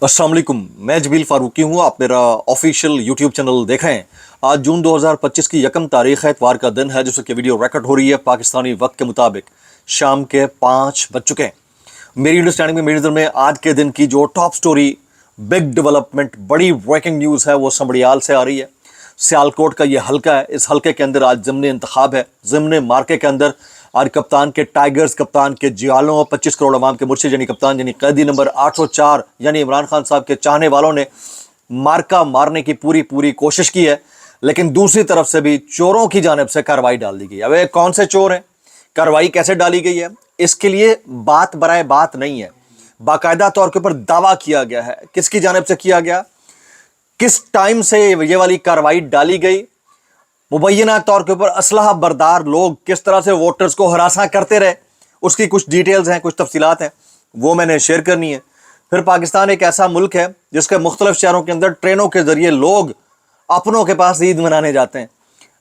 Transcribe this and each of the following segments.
अस्सलाम वालेकुम, मैं जबील फारूकी हूँ। आप मेरा ऑफिशियल यूट्यूब चैनल देख रहे हैं। आज जून 2025 की यकम तारीख है, इतवार का दिन है, जिसकी वीडियो रिकॉर्ड हो रही है पाकिस्तानी वक्त के मुताबिक शाम के 5 बज चुके हैं। मेरी अंडरस्टैंडिंग में, मेरी नज़र में आज के दिन की जो टॉप स्टोरी, बिग डेवलपमेंट, बड़ी ब्रेकिंग न्यूज़ है, वो समड़ियाल से आ रही है। सियालकोट का ये हल्का है। इस हल्के के अंदर आज ज़िमनी इंतखाब है। ज़िमनी मार्के के अंदर आज कप्तान के टाइगर्स, कप्तान के जियालों, 25 करोड़ अवाम के मुर्शिद यानी कप्तान यानी कैदी नंबर 804 यानी इमरान खान साहब के चाहने वालों ने मार्का मारने की पूरी कोशिश की है। लेकिन दूसरी तरफ से भी चोरों की जानिब से कार्रवाई डाल दी गई। अब ये कौन से चोर हैं, कार्रवाई कैसे डाली गई है, इसके लिए बात बराए बात नहीं है। बाकायदा तौर के ऊपर दावा किया गया है। किसकी जानिब से किया गया, किस टाइम से ये वाली कार्रवाई डाली गई, मुबैना तौर के ऊपर असलहा बरदार लोग किस तरह से वोटर्स को हरासा करते रहे, उसकी कुछ डिटेल्स हैं, कुछ तफसीलात हैं, वो मैंने शेयर करनी है। फिर पाकिस्तान एक ऐसा मुल्क है जिसके मुख्तलिफ शहरों के अंदर ट्रेनों के जरिए लोग अपनों के पास ईद मनाने जाते हैं।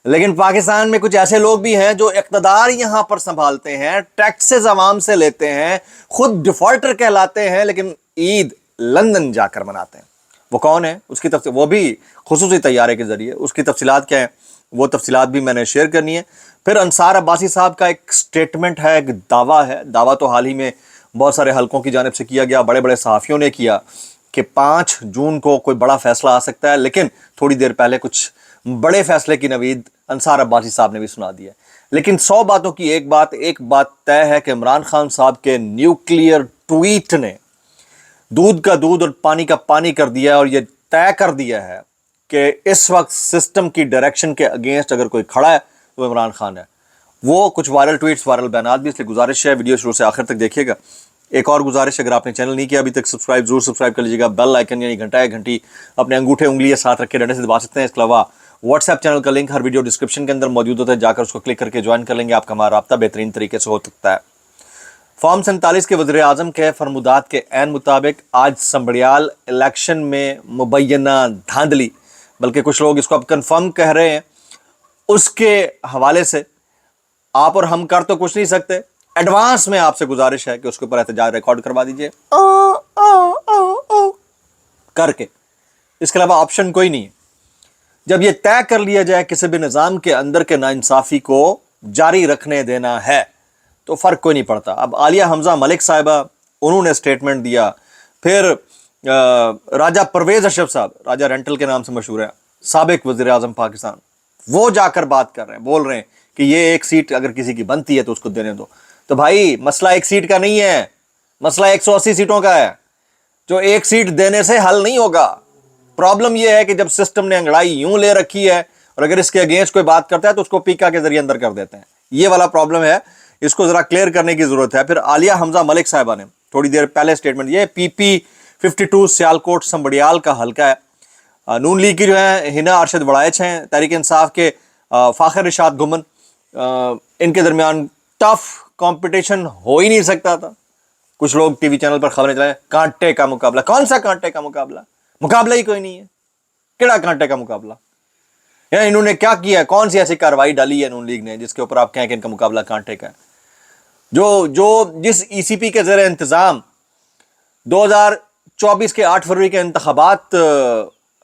लेकिन पाकिस्तान में कुछ ऐसे लोग भी हैं जो इक़्तिदार यहां पर संभालते हैं, टैक्सेस अवाम से लेते हैं, खुद डिफॉल्टर कहलाते हैं, लेकिन ईद लंदन जाकर मनाते हैं। वो कौन है, उसकी तफसील, वो भी खुसूसी तैयारे के जरिए, उसकी तफसीलात क्या है, वो तफसीलात भी मैंने शेयर करनी है। फिर अंसार अब्बासी साहब का एक स्टेटमेंट है, एक दावा है। दावा तो हाल ही में बहुत सारे हलकों की जानिब से किया गया, बड़े बड़े सहाफ़ियों ने किया कि 5 जून को कोई बड़ा फैसला आ सकता है। लेकिन थोड़ी देर पहले कुछ बड़े फैसले की नवीद अंसार अब्बासी साहब ने भी सुना दी है। लेकिन 100 बातों की एक बात तय है कि इमरान खान साहब के न्यूक्लियर ट्वीट ने दूध का दूध और पानी का पानी कर दिया है, और यह तय कर दिया है कि इस वक्त सिस्टम की डायरेक्शन के अगेंस्ट अगर कोई खड़ा है तो इमरान खान है। वो कुछ वायरल ट्वीट्स, वायरल बयानात भी, इसलिए गुजारिश है वीडियो शुरू से आखिर तक देखिएगा। एक और गुजारिश, अगर आपने चैनल नहीं किया अभी तक, जरूर सब्सक्राइब कर लीजिएगा। बेल आइकन यानी घंटा या घंटी अपने अंगूठे उंगली साथ रख के डंडे से दबा सकते हैं। इसके अलावा व्हाट्सएप चैनल का लिंक हर वीडियो डिस्क्रिप्शन के अंदर मौजूद होता है, जाकर उसको क्लिक करके ज्वाइन कर लेंगे। आपका हमारा राब्ता बेहतरीन तरीके से हो सकता है। फॉर्म 47 के वज़ीर आज़म के फरमुदात के ऐन मुताबिक आज समड़ियाल इलेक्शन में मुबैना धांधली, बल्कि कुछ लोग इसको अब कन्फर्म कह रहे हैं, उसके हवाले से आप और हम कर तो कुछ नहीं सकते। एडवांस में आपसे गुजारिश है कि उसके ऊपर एहतजाज रिकॉर्ड करवा दीजिए करके। इसके अलावा ऑप्शन कोई नहीं है। जब यह तय कर लिया जाए किसी भी निज़ाम के अंदर के नाइंसाफ़ी को जारी रखने देना है तो फ़र्क कोई नहीं पड़ता। अब आलिया हमजा मलिक साहिबा, उन्होंने स्टेटमेंट दिया। फिर राजा परवेज़ अशरफ साहब, राजा रेंटल के नाम से मशहूर है, साबिक वज़ीर आज़म पाकिस्तान, वो जाकर बात कर रहे हैं, बोल रहे हैं कि ये एक सीट अगर किसी की बनती है तो उसको देने दो। तो भाई मसला एक सीट का नहीं है, मसला 180 सीटों का है, जो एक सीट देने से हल नहीं होगा। प्रॉब्लम यह है कि जब सिस्टम ने अंगड़ाई यूं ले रखी है और अगर इसके अगेंस्ट कोई बात करता है तो उसको पीका के जरिए अंदर कर देते हैं। ये वाला प्रॉब्लम है, इसको जरा क्लियर करने की जरूरत है। फिर आलिया हमजा मलिक साहिबा ने थोड़ी देर पहले स्टेटमेंट दिया। PP 52 सियालकोट समड़ियाल का हल्का है। नून लीग की जो है हिना अरशद वड़ाइच हैं, तहरीक इंसाफ के फाखिर इरशाद गुमन, इनके दरमियान टफ कंपटीशन हो ही नहीं सकता था। कुछ लोग टीवी चैनल पर खबरें चलाए, कांटे का मुकाबला। कौन सा कांटे का मुकाबला, मुकाबला ही कोई नहीं है। केड़ा कांटे का मुकाबला, या इन्होंने क्या किया, कौन सी ऐसी कार्रवाई डाली है नून लीग ने जिसके ऊपर आप कहें कि इनका मुकाबला कांटे का है। जिस ECP के ज़रिए इंतजाम 2024 के 8 फरवरी के इंतखाबात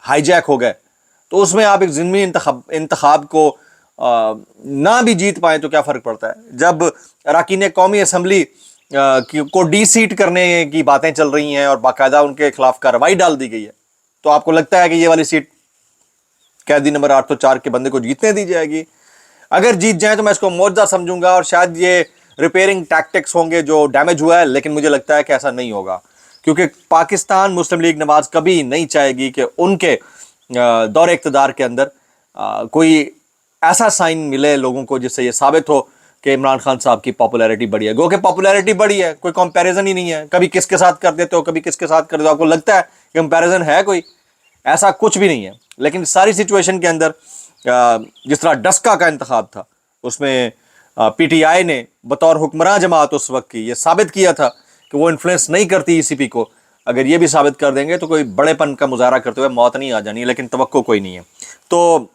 हाईजैक हो गए, तो उसमें आप एक ज़िमनी इंतखाब को ना भी जीत पाए तो क्या फ़र्क पड़ता है। जब अरकान कौमी असम्बली को डीसीट करने की बातें चल रही हैं और बाकायदा उनके खिलाफ कार्रवाई डाल दी गई है, तो आपको लगता है कि ये वाली सीट कैदी नंबर 804 के बंदे को जीतने दी जाएगी? अगर जीत जाए तो मैं इसको मौजज़ा समझूंगा और शायद ये रिपेयरिंग टैक्टिक्स होंगे जो डैमेज हुआ है। लेकिन मुझे लगता है कि ऐसा नहीं होगा, क्योंकि पाकिस्तान मुस्लिम लीग नवाज कभी नहीं चाहेगी कि उनके दौर इक़्तिदार के अंदर कोई ऐसा साइन मिले लोगों को जिससे ये साबित हो कि इमरान खान साहब की पॉपुलैरिटी बढ़ी है। गो कि पॉपुलैरिटी बढ़ी है, कोई कंपैरिजन ही नहीं है। कभी किसके साथ कर देते हो, कभी किसके साथ कर देते हो, आपको लगता है कंपैरिजन है कोई? ऐसा कुछ भी नहीं है। लेकिन सारी सिचुएशन के अंदर जिस तरह डस्का का इंतखाब था, उसमें PTI ने बतौर हुक्मरान जमात उस वक्त की ये साबित किया था कि वो इन्फ्लुएंस नहीं करती ECP को। अगर ये भी साबित कर देंगे तो कोई बड़ेपन का मुजाहरा करते हुए मौत नहीं आ जानी, लेकिन तवक्को कोई नहीं है। तो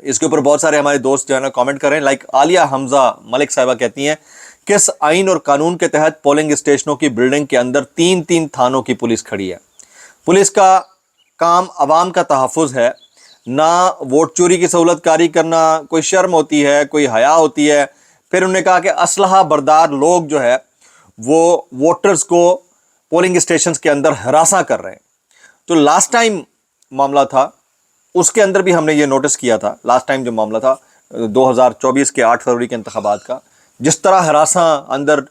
इसके ऊपर बहुत सारे हमारे दोस्त जो है ना कमेंट कर रहे हैं। लाइक आलिया हमजा मलिक साहिबा कहती हैं, किस आइन और कानून के तहत पोलिंग स्टेशनों की बिल्डिंग के अंदर 3-3 थानों की पुलिस खड़ी है? पुलिस का काम आवाम का तहफ़्फ़ुज़ है, ना वोट चोरी की सहूलत कारी करना। कोई शर्म होती है, कोई हया होती है। फिर उन्होंने कहा कि असलहा बरदार लोग जो है वो वोटर्स को पोलिंग स्टेशंस के अंदर हरासा कर रहे हैं। तो लास्ट टाइम मामला था, उसके अंदर भी हमने ये नोटिस किया था। लास्ट टाइम जो मामला था 2024 के 8 फरवरी के इंतखाबात का, जिस तरह हरासा अंदर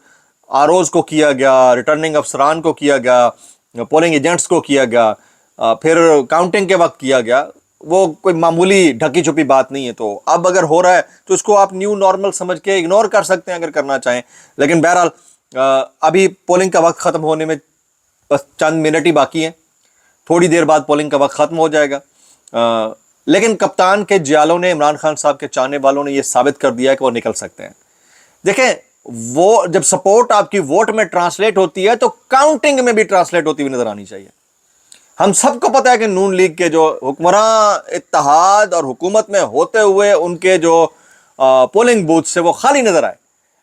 आरओज़ को किया गया, रिटर्निंग अफसरान को किया गया, पोलिंग एजेंट्स को किया गया, फिर काउंटिंग के वक्त किया गया, वो कोई मामूली ढकी छुपी बात नहीं है। तो अब अगर हो रहा है तो इसको आप न्यू नॉर्मल समझ के इग्नोर कर सकते हैं अगर करना चाहें। लेकिन बहरहाल अभी पोलिंग का वक्त ख़त्म होने में बस चंद मिनट ही बाकी हैं, थोड़ी देर बाद पोलिंग का वक्त ख़त्म हो जाएगा। लेकिन कप्तान के जियालों ने, इमरान खान साहब के चाहने वालों ने ये साबित कर दिया है कि वो निकल सकते हैं। देखें, वो जब सपोर्ट आपकी वोट में ट्रांसलेट होती है तो काउंटिंग में भी ट्रांसलेट होती हुई नजर आनी चाहिए। हम सबको पता है कि नून लीग के जो हुक्मरान इत्तेहाद और हुकूमत में होते हुए उनके जो पोलिंग बूथ से वो खाली नजर आए,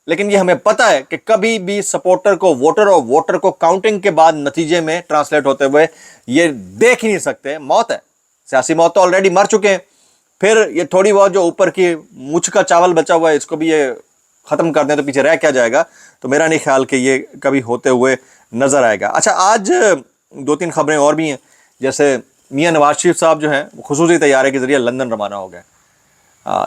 लेकिन ये हमें पता है कि कभी भी सपोर्टर को वोटर और वोटर को काउंटिंग के बाद नतीजे में ट्रांसलेट होते हुए ये देख ही नहीं सकते। मौत है, सियासी मौत तो ऑलरेडी मर चुके हैं। फिर ये थोड़ी बहुत जो ऊपर की मुछ का चावल बचा हुआ है, इसको भी ये ख़त्म कर दें तो पीछे रह क्या जाएगा। तो मेरा नहीं ख्याल कि ये कभी होते हुए नज़र आएगा। अच्छा, आज 2-3 खबरें और भी हैं, जैसे मियां नवाज शरीफ साहब जो हैं खुसूसी तैयारी के ज़रिए लंदन रवाना हो गए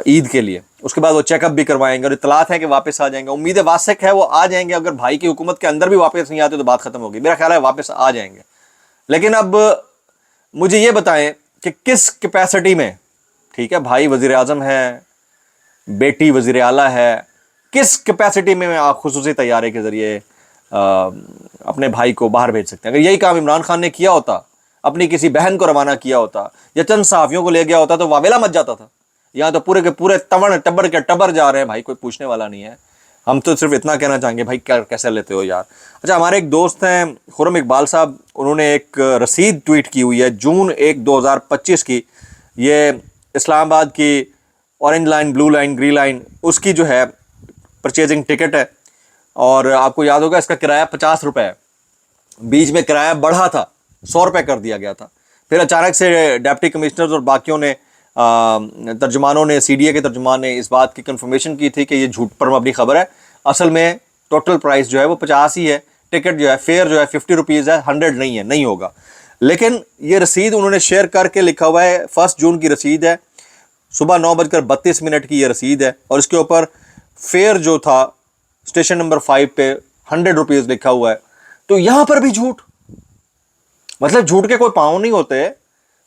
ईद के लिए। उसके बाद वो चेकअप भी करवाएंगे और इतलात है कि वापस आ जाएंगे। उम्मीद वासिक है वो आ जाएंगे। अगर भाई की हुकूमत के अंदर भी वापस नहीं आते तो बात ख़त्म होगी। मेरा ख्याल है वापस आ जाएंगे। लेकिन अब मुझे ये बताएं कि किस कैपेसिटी में, ठीक है, भाई वज़ीर आज़म है, बेटी वज़ीर आला है, किस कैपेसिटी में आप खुसूसी तैयारी के ज़रिए अपने भाई को बाहर भेज सकते हैं। अगर यही काम इमरान खान ने किया होता, अपनी किसी बहन को रवाना किया होता या चंद सहाफ़ियों को ले गया होता तो वावेला मच जाता था। यहाँ तो पूरे के पूरे तवण टब्बर के टब्बर जा रहे हैं, भाई कोई पूछने वाला नहीं है। हम तो सिर्फ इतना कहना चाहेंगे, भाई क्या कैसे लेते हो यार। अच्छा, हमारे एक दोस्त हैं खुर्रम इकबाल साहब, उन्होंने एक रसीद ट्वीट की हुई है जून 1, 2025 की। ये इस्लामाबाद की orange line, blue line, green line, उसकी जो है परचेजिंग टिकट है। और आपको याद होगा इसका किराया 50 रुपये है। बीच में किराया बढ़ा था, 100 रुपये कर दिया गया था। फिर अचानक से डिप्टी कमिश्नर्स और बाकियों ने, तर्जुमानों ने, CDA के तर्जुमान ने इस बात की कंफर्मेशन की थी कि ये झूठ पर मबनी खबर है। असल में टोटल प्राइस जो है वो 50 ही है। टिकट जो है, फेयर जो है 50 रुपीज़ है, 100 नहीं है, नहीं होगा। लेकिन ये रसीद उन्होंने शेयर करके लिखा हुआ है, 1 जून की रसीद है, सुबह 9:32 की ये रसीद है। और इसके ऊपर फेयर जो था स्टेशन नंबर 5 पे 100 रुपीज़ लिखा हुआ है। तो यहां पर भी झूठ, मतलब झूठ के कोई पाँव नहीं होते,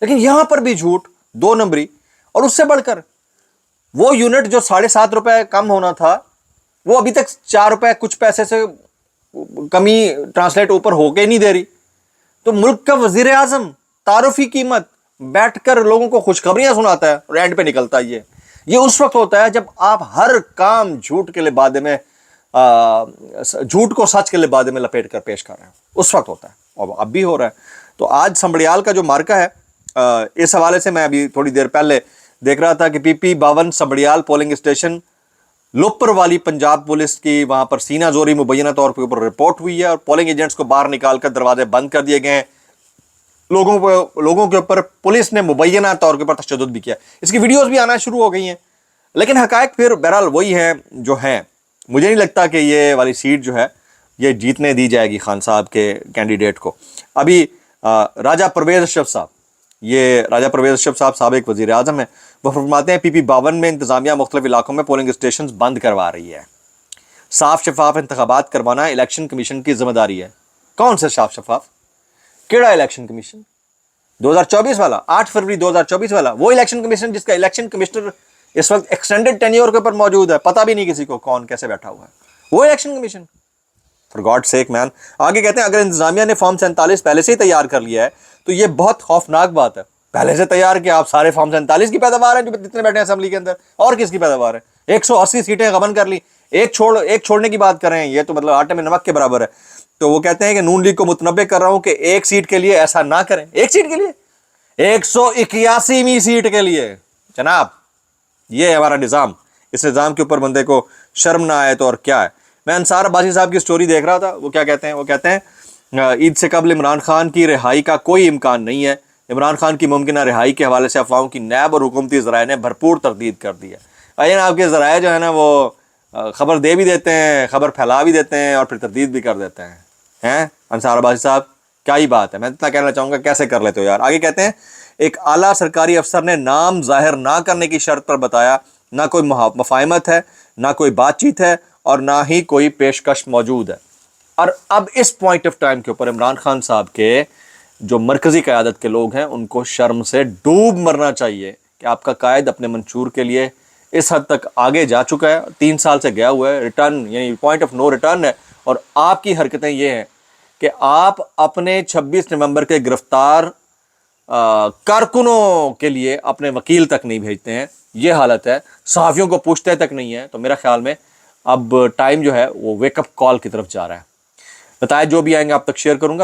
लेकिन यहां पर भी झूठ, 2 नंबरी। और उससे बढ़कर वो यूनिट जो 7.5 रुपए कम होना था, वो अभी तक 4 रुपए कुछ पैसे से कमी ट्रांसलेट ऊपर होके नहीं दे रही। तो मुल्क का वजीर आजम तारुफी कीमत बैठकर लोगों को खुशखबरियां सुनाता है और एंड पे निकलता है। ये उस वक्त होता है जब आप हर काम झूठ के लिबादे में, झूठ को सच के लिबादे में लपेट कर पेश कर रहे हैं, उस वक्त होता है। और अब भी हो रहा है। तो आज संबड़ियाल का जो मार्का है, इस हवाले से मैं अभी थोड़ी देर पहले देख रहा था कि PP 52 संबड़ियाल पोलिंग स्टेशन लोपर वाली पंजाब पुलिस की वहां पर सीना जोरी मुबैना तौर पर ऊपर रिपोर्ट हुई है और पोलिंग एजेंट्स को बाहर निकालकर दरवाजे बंद कर दिए गए हैं। लोगों के ऊपर पुलिस ने मुबैना तौर के ऊपर तशद्दुद भी किया। इसकी वीडियोस भी आना शुरू हो गई हैं। लेकिन हकायक फिर बहरहाल वही है जो है। मुझे नहीं लगता कि ये वाली सीट जो है ये जीतने दी जाएगी खान साहब के कैंडिडेट को। अभी राजा परवेज़ अशरफ साहब, ये राजा परवेज़ अशरफ साहब साबिक वज़ीर आज़म है, वो फरमाते हैं PP 52 में इंतज़ामिया मुख्तलिफ इलाकों में पोलिंग स्टेशन बंद करवा रही है। साफ शफाफ इंतखाबात करवाना इलेक्शन कमीशन की जिम्मेदारी है। कौन से साफ शफाफ? केड़ा इलेक्शन कमीशन? 2024 वाला, 8 फरवरी 2024 वाला, वो इलेक्शन कमीशन जिसका इलेक्शन कमिश्नर इस वक्त एक्सटेंडेड टेन्योर के ऊपर मौजूद है, पता भी नहीं किसी को कौन कैसे बैठा हुआ है, वो election commission. For God sake man. आगे कहते हैं अगर इंतजामिया ने फॉर्म 47 पहले से ही तैयार कर लिया है तो ये बहुत खौफनाक बात है। पहले से तैयार किया, आप सारे फॉर्म 47 की पैदावार है जो जितने बैठे हैं असेंबली के अंदर, और किसकी पैदावार है? 180 सीटें गबन कर ली, एक छोड़ने की बात कर रहे हैं, ये तो मतलब आटे में नमक के बराबर है। तो वो कहते हैं कि नून लीग को मुतनब्बे कर रहा हूं कि एक सीट के लिए ऐसा ना करें। एक सीट के लिए, 181वीं सीट के लिए जनाब, ये है हमारा निज़ाम। इस निज़ाम के ऊपर बंदे को शर्म ना आए तो और क्या है। मैं अंसार अब्बासी साहब की स्टोरी देख रहा था, वो क्या कहते हैं, वो कहते हैं عید سے قبل عمران خان کی رہائی کا کوئی امکان نہیں ہے. عمران خان کی ممکنہ رہائی کے حوالے سے افواہوں کی نیب اور حکومتی ذرائع نے بھرپور تردید کر دی ہے. آپ کے ذرائع جو ہے نا وہ خبر دے بھی دیتے ہیں, خبر پھیلا بھی دیتے ہیں اور پھر تردید بھی کر دیتے ہیں. انصار عباسی صاحب کیا ہی بات ہے, میں اتنا کہنا چاہوں گا کیسے کر لیتے ہو یار. آگے کہتے ہیں ایک اعلیٰ سرکاری افسر نے نام ظاہر نہ کرنے کی شرط پر بتایا نہ کوئی مفاہمت ہے, نہ کوئی بات چیت ہے اور نہ ہی کوئی پیشکش موجود ہے. اور اب اس پوائنٹ آف ٹائم کے اوپر عمران خان صاحب کے جو مرکزی قیادت کے لوگ ہیں ان کو شرم سے ڈوب مرنا چاہیے کہ آپ کا قائد اپنے منشور کے لیے اس حد تک آگے جا چکا ہے, 3 سال سے گیا ہوا ہے, ریٹرن یعنی پوائنٹ آف نو ریٹرن ہے. اور آپ کی حرکتیں یہ ہیں کہ آپ اپنے 26 نومبر کے گرفتار کارکنوں کے لیے اپنے وکیل تک نہیں بھیجتے ہیں. یہ حالت ہے, صحافیوں کو پوچھتے تک نہیں ہے. تو میرا خیال میں اب ٹائم جو ہے وہ ویک اپ کال کی طرف جا رہا ہے. نتائج جو بھی آئیں گے آپ تک شیئر کروں گا.